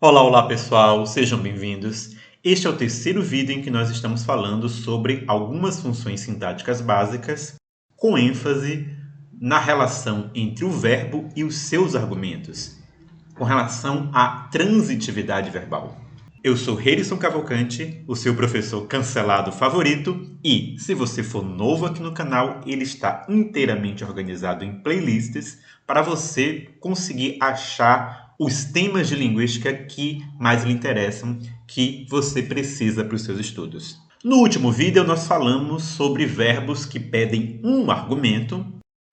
Olá, olá pessoal, sejam bem-vindos. Este é o terceiro vídeo em que nós estamos falando sobre algumas funções sintáticas básicas, com ênfase na relação entre o verbo e os seus argumentos, com relação à transitividade verbal. Eu sou Herisson Cavalcante, o seu professor cancelado favorito, e se você for novo aqui no canal, ele está inteiramente organizado em playlists para você conseguir achar os temas de linguística que mais lhe interessam, que você precisa para os seus estudos. No último vídeo, nós falamos sobre verbos que pedem um argumento,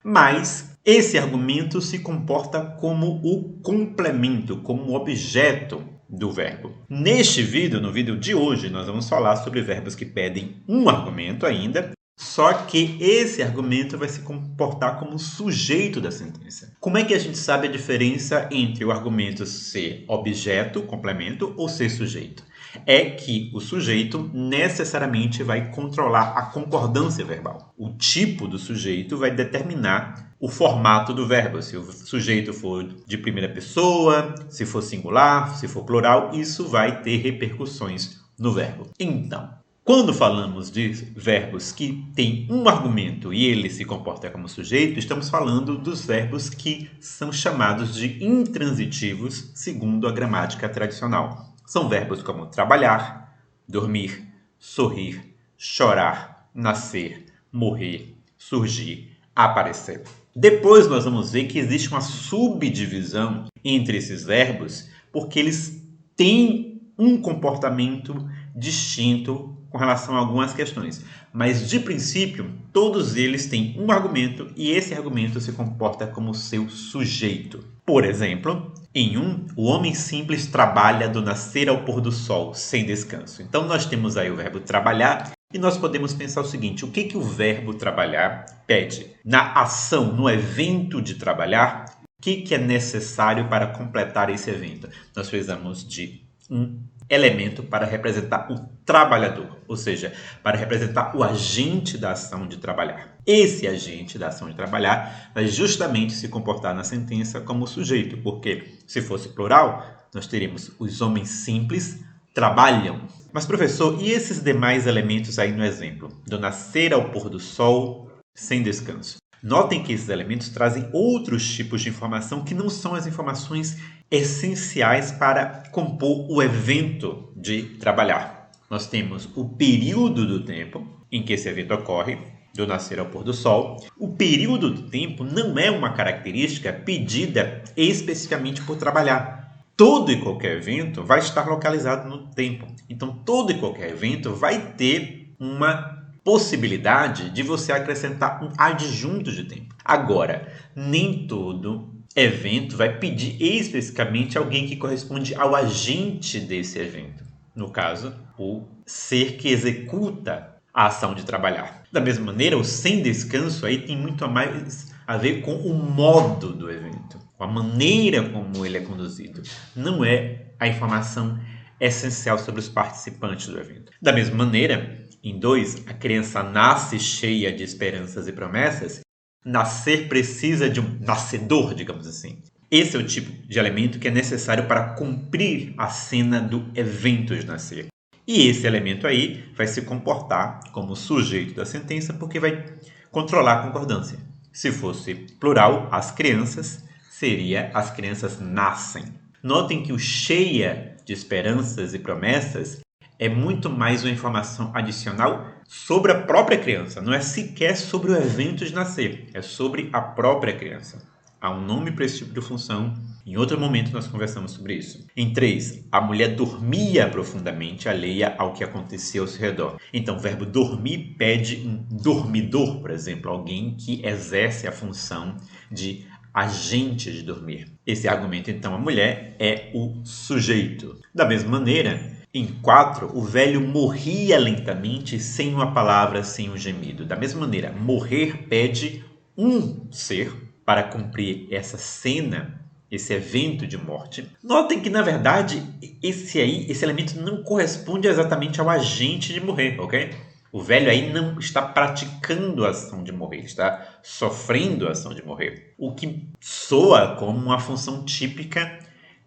mas esse argumento se comporta como o complemento, como o objeto do verbo. Neste vídeo, no vídeo de hoje, nós vamos falar sobre verbos que pedem um argumento ainda, só que esse argumento vai se comportar como sujeito da sentença. Como é que a gente sabe a diferença entre o argumento ser objeto, complemento, ou ser sujeito? É que o sujeito necessariamente vai controlar a concordância verbal. O tipo do sujeito vai determinar o formato do verbo. Se o sujeito for de primeira pessoa, se for singular, se for plural, isso vai ter repercussões no verbo. Então, quando falamos de verbos que têm um argumento e ele se comporta como sujeito, estamos falando dos verbos que são chamados de intransitivos, segundo a gramática tradicional. São verbos como trabalhar, dormir, sorrir, chorar, nascer, morrer, surgir, aparecer. Depois nós vamos ver que existe uma subdivisão entre esses verbos porque eles têm um comportamento distinto com relação a algumas questões. Mas, de princípio, todos eles têm um argumento e esse argumento se comporta como seu sujeito. Por exemplo, em o homem simples trabalha do nascer ao pôr do sol, sem descanso. Então, nós temos aí o verbo trabalhar e nós podemos pensar o seguinte: o que o verbo trabalhar pede? Na ação, no evento de trabalhar, o que é necessário para completar esse evento? Nós precisamos de um elemento para representar o trabalhador, ou seja, para representar o agente da ação de trabalhar. Esse agente da ação de trabalhar vai justamente se comportar na sentença como sujeito, porque se fosse plural, nós teríamos os homens simples trabalham. Mas professor, e esses demais elementos aí no exemplo? Do nascer ao pôr do sol, sem descanso. Notem que esses elementos trazem outros tipos de informação que não são as informações essenciais para compor o evento de trabalhar. Nós temos o período do tempo em que esse evento ocorre, do nascer ao pôr do sol. O período do tempo não é uma característica pedida especificamente por trabalhar. Todo e qualquer evento vai estar localizado no tempo. Então, todo e qualquer evento vai ter uma possibilidade de você acrescentar um adjunto de tempo. Agora, nem todo evento vai pedir especificamente alguém que corresponde ao agente desse evento. No caso, o ser que executa a ação de trabalhar. Da mesma maneira, o sem descanso aí tem muito mais a ver com o modo do evento, com a maneira como ele é conduzido. Não é a informação essencial sobre os participantes do evento. Da mesma maneira, em 2, a criança nasce cheia de esperanças e promessas. Nascer precisa de um nascedor, digamos assim. Esse é o tipo de elemento que é necessário para cumprir a cena do evento de nascer. E esse elemento aí vai se comportar como sujeito da sentença porque vai controlar a concordância. Se fosse plural, as crianças, seria as crianças nascem. Notem que o cheia de esperanças e promessas é muito mais uma informação adicional sobre a própria criança. Não é sequer sobre o evento de nascer, é sobre a própria criança. Há um nome para esse tipo de função. Em outro momento nós conversamos sobre isso. Em 3, a mulher dormia profundamente alheia ao que acontecia ao seu redor. Então, o verbo dormir pede um dormidor, por exemplo, alguém que exerce a função de agente de dormir. Esse argumento, então, a mulher é o sujeito. Da mesma maneira, em 4, o velho morria lentamente sem uma palavra, sem um gemido. Da mesma maneira, morrer pede um ser para cumprir essa cena, esse evento de morte. Notem que, na verdade, esse elemento não corresponde exatamente ao agente de morrer, ok? O velho aí não está praticando a ação de morrer, está sofrendo a ação de morrer. O que soa como uma função típica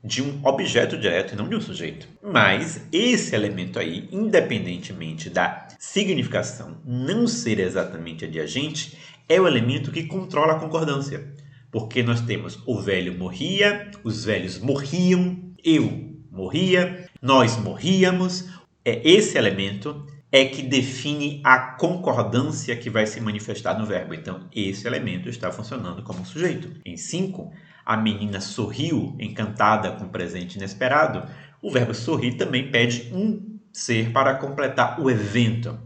de um objeto direto e não de um sujeito. Mas esse elemento aí, independentemente da significação não ser exatamente a de agente, é o elemento que controla a concordância. Porque nós temos o velho morria, os velhos morriam, eu morria, nós morríamos. Esse elemento é que define a concordância que vai se manifestar no verbo. Então, esse elemento está funcionando como sujeito. Em 5, a menina sorriu, encantada com o presente inesperado. O verbo sorrir também pede um ser para completar o evento.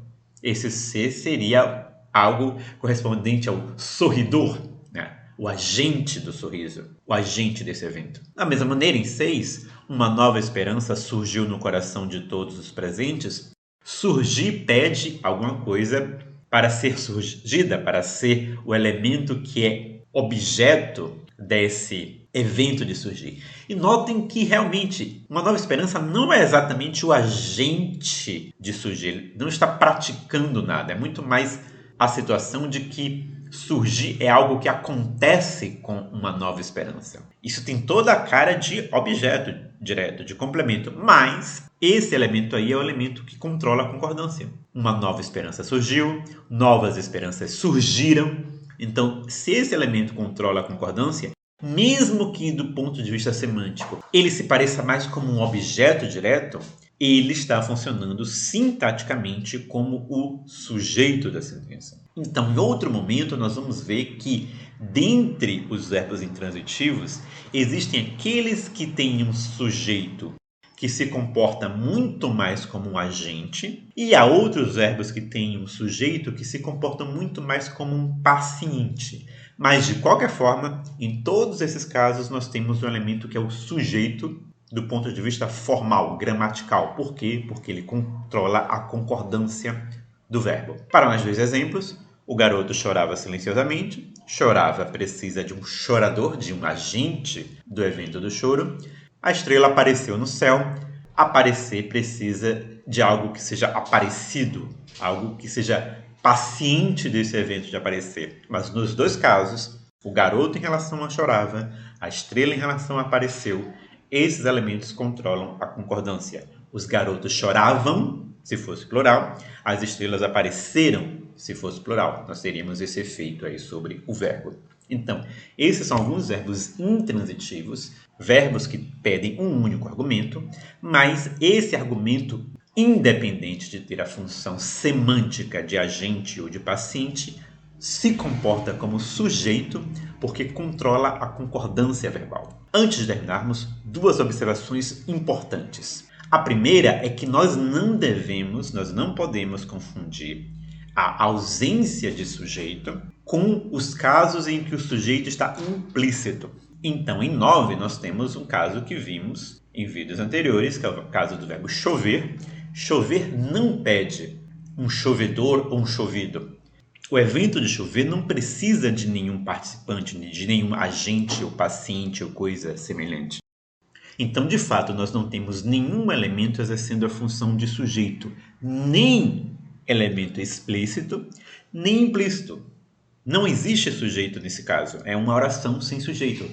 Esse ser seria algo correspondente ao sorridor, né? O agente do sorriso, o agente desse evento. Da mesma maneira, em 6, uma nova esperança surgiu no coração de todos os presentes. Surgir pede alguma coisa para ser surgida, para ser o elemento que é objeto desse evento de surgir. E notem que realmente uma nova esperança não é exatamente o agente de surgir, ele não está praticando nada, é muito mais a situação de que surgir é algo que acontece com uma nova esperança. Isso tem toda a cara de objeto direto, de complemento, mas esse elemento aí é o elemento que controla a concordância. Uma nova esperança surgiu, novas esperanças surgiram. Então, se esse elemento controla a concordância, mesmo que do ponto de vista semântico ele se pareça mais como um objeto direto, ele está funcionando sintaticamente como o sujeito da sentença. Então, em outro momento, nós vamos ver que, dentre os verbos intransitivos, existem aqueles que têm um sujeito que se comporta muito mais como um agente, e há outros verbos que têm um sujeito que se comportam muito mais como um paciente. Mas, de qualquer forma, em todos esses casos, nós temos um elemento que é o sujeito do ponto de vista formal, gramatical. Por quê? Porque ele controla a concordância do verbo. Para mais 2 exemplos, o garoto chorava silenciosamente. Chorava precisa de um chorador, de um agente do evento do choro. A estrela apareceu no céu. Aparecer precisa de algo que seja aparecido, algo que seja paciente desse evento de aparecer. Mas nos 2 casos, o garoto em relação a chorava, a estrela em relação a apareceu, esses elementos controlam a concordância. Os garotos choravam, se fosse plural, as estrelas apareceram, se fosse plural. Nós teríamos esse efeito aí sobre o verbo. Então, esses são alguns verbos intransitivos, verbos que pedem um único argumento, mas esse argumento, independente de ter a função semântica de agente ou de paciente, se comporta como sujeito porque controla a concordância verbal. Antes de terminarmos, 2 observações importantes. A primeira é que nós não podemos confundir a ausência de sujeito com os casos em que o sujeito está implícito. Então, em 9, nós temos um caso que vimos em vídeos anteriores, que é o caso do verbo chover. Chover não pede um chovedor ou um chovido. O evento de chover não precisa de nenhum participante, de nenhum agente ou paciente ou coisa semelhante. Então, de fato, nós não temos nenhum elemento exercendo a função de sujeito, nem elemento explícito, nem implícito. Não existe sujeito nesse caso, é uma oração sem sujeito.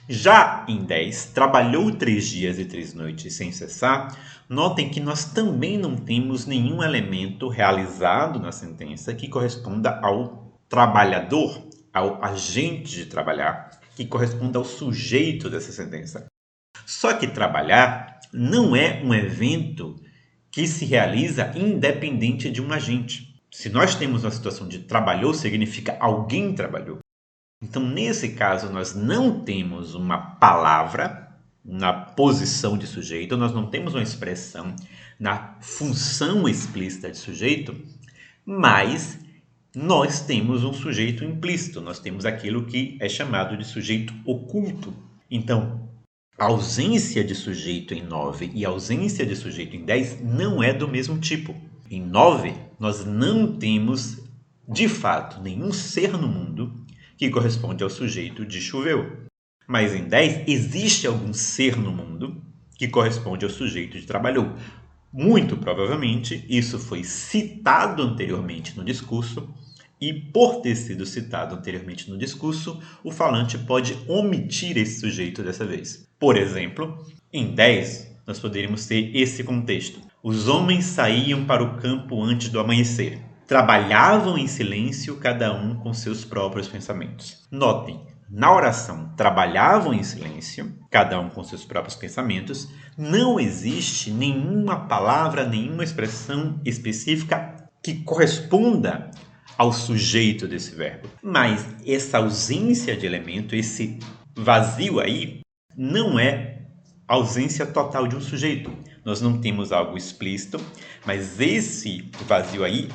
Já em 10, trabalhou 3 dias e 3 noites sem cessar. Notem que nós também não temos nenhum elemento realizado na sentença que corresponda ao trabalhador, ao agente de trabalhar, que corresponda ao sujeito dessa sentença. Só que trabalhar não é um evento que se realiza independente de um agente. Se nós temos uma situação de trabalhou, significa alguém trabalhou. Então, nesse caso, nós não temos uma palavra na posição de sujeito, nós não temos uma expressão na função explícita de sujeito, mas nós temos um sujeito implícito, nós temos aquilo que é chamado de sujeito oculto. Então, a ausência de sujeito em 9 e a ausência de sujeito em 10 não é do mesmo tipo. Em 9, nós não temos, de fato, nenhum ser no mundo que corresponde ao sujeito de choveu. Mas em 10, existe algum ser no mundo que corresponde ao sujeito de trabalhou. Muito provavelmente, isso foi citado anteriormente no discurso E por ter sido citado anteriormente no discurso, o falante pode omitir esse sujeito dessa vez. Por exemplo, em 10, nós poderíamos ter esse contexto. Os homens saíam para o campo antes do amanhecer. Trabalhavam em silêncio, cada um com seus próprios pensamentos. Notem, na oração trabalhavam em silêncio, cada um com seus próprios pensamentos, não existe nenhuma palavra, nenhuma expressão específica que corresponda ao sujeito desse verbo. Mas essa ausência de elemento, esse vazio aí, não é ausência total de um sujeito. Nós não temos algo explícito, mas esse vazio aí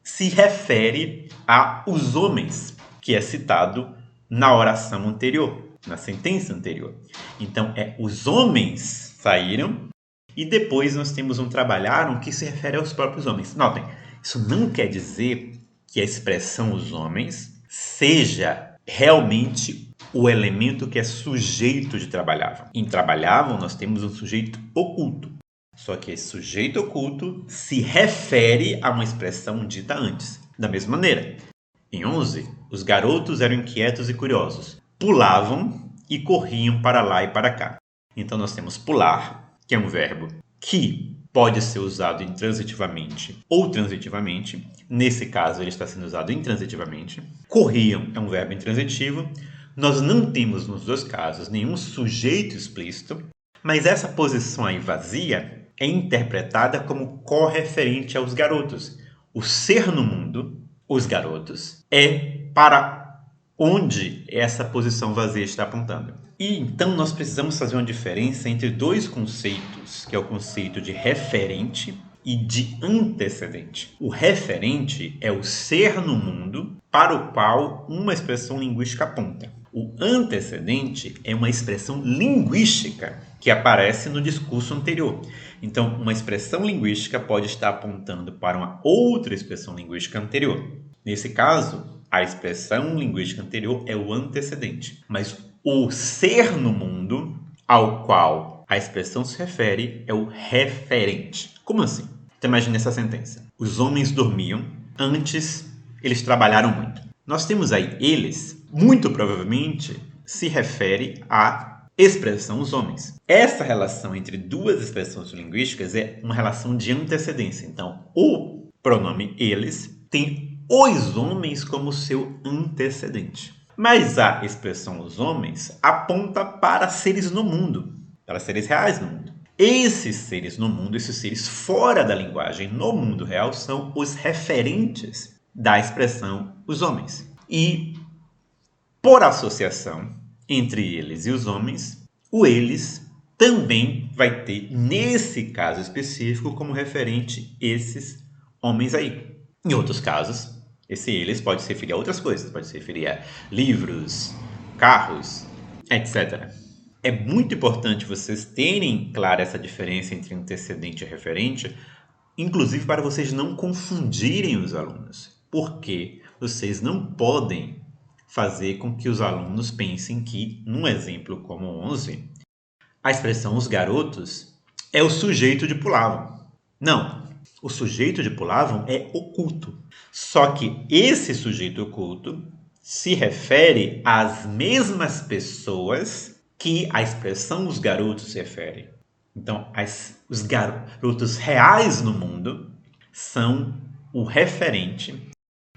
se refere aos homens, que é citado na oração anterior, na sentença anterior. Então, os homens saíram e depois nós temos um trabalharam que se refere aos próprios homens. Notem, isso não quer dizer que a expressão os homens seja realmente o elemento que é sujeito de trabalhavam. Em trabalhavam, nós temos um sujeito oculto. Só que esse sujeito oculto se refere a uma expressão dita antes. Da mesma maneira, em 11, os garotos eram inquietos e curiosos. Pulavam e corriam para lá e para cá. Então nós temos pular, que é um verbo que pode ser usado intransitivamente ou transitivamente. Nesse caso, ele está sendo usado intransitivamente. Corriam é um verbo intransitivo. Nós não temos nos dois casos nenhum sujeito explícito, mas essa posição aí vazia é interpretada como correferente aos garotos. O ser no mundo, os garotos, é para onde essa posição vazia está apontando. E então nós precisamos fazer uma diferença entre dois conceitos, que é o conceito de referente e de antecedente. O referente é o ser no mundo para o qual uma expressão linguística aponta. O antecedente é uma expressão linguística que aparece no discurso anterior. Então, uma expressão linguística pode estar apontando para uma outra expressão linguística anterior. Nesse caso, a expressão linguística anterior é o antecedente. Mas o ser no mundo ao qual a expressão se refere é o referente. Como assim? Então, imagine essa sentença. Os homens dormiam, antes eles trabalharam muito. Nós temos aí eles, muito provavelmente, se refere à expressão os homens. Essa relação entre duas expressões linguísticas é uma relação de antecedência. Então, o pronome eles tem os homens como seu antecedente. Mas a expressão os homens aponta para seres no mundo, para seres reais no mundo. Esses seres no mundo, esses seres fora da linguagem no mundo real, são os referentes da expressão os homens. E, por associação entre eles e os homens, o eles também vai ter, nesse caso específico, como referente esses homens aí. Em outros casos, esse eles pode se referir a outras coisas, pode se referir a livros, carros, etc. É muito importante vocês terem clara essa diferença entre antecedente e referente, inclusive para vocês não confundirem os alunos, porque vocês não podem fazer com que os alunos pensem que, num exemplo como 11, a expressão os garotos é o sujeito de pulavam. Não, o sujeito de pulavam é oculto. Só que esse sujeito oculto se refere às mesmas pessoas que a expressão os garotos se refere. Então, os garotos reais no mundo são o referente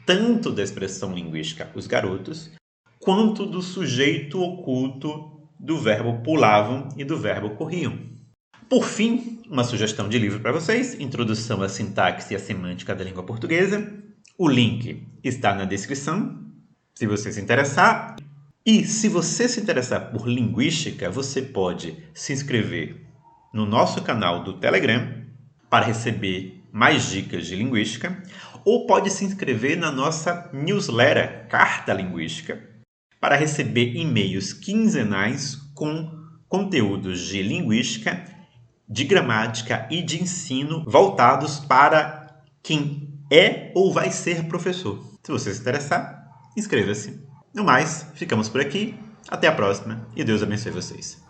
tanto da expressão linguística os garotos, quanto do sujeito oculto do verbo pulavam e do verbo corriam. Por fim, uma sugestão de livro para vocês, Introdução à Sintaxe e à Semântica da Língua Portuguesa. O link está na descrição, se você se interessar. E se você se interessar por linguística, você pode se inscrever no nosso canal do Telegram para receber mais dicas de linguística, ou pode se inscrever na nossa newsletter Carta Linguística para receber e-mails quinzenais com conteúdos de linguística, de gramática e de ensino voltados para quem é ou vai ser professor. Se você se interessar, inscreva-se. No mais, ficamos por aqui. Até a próxima e Deus abençoe vocês.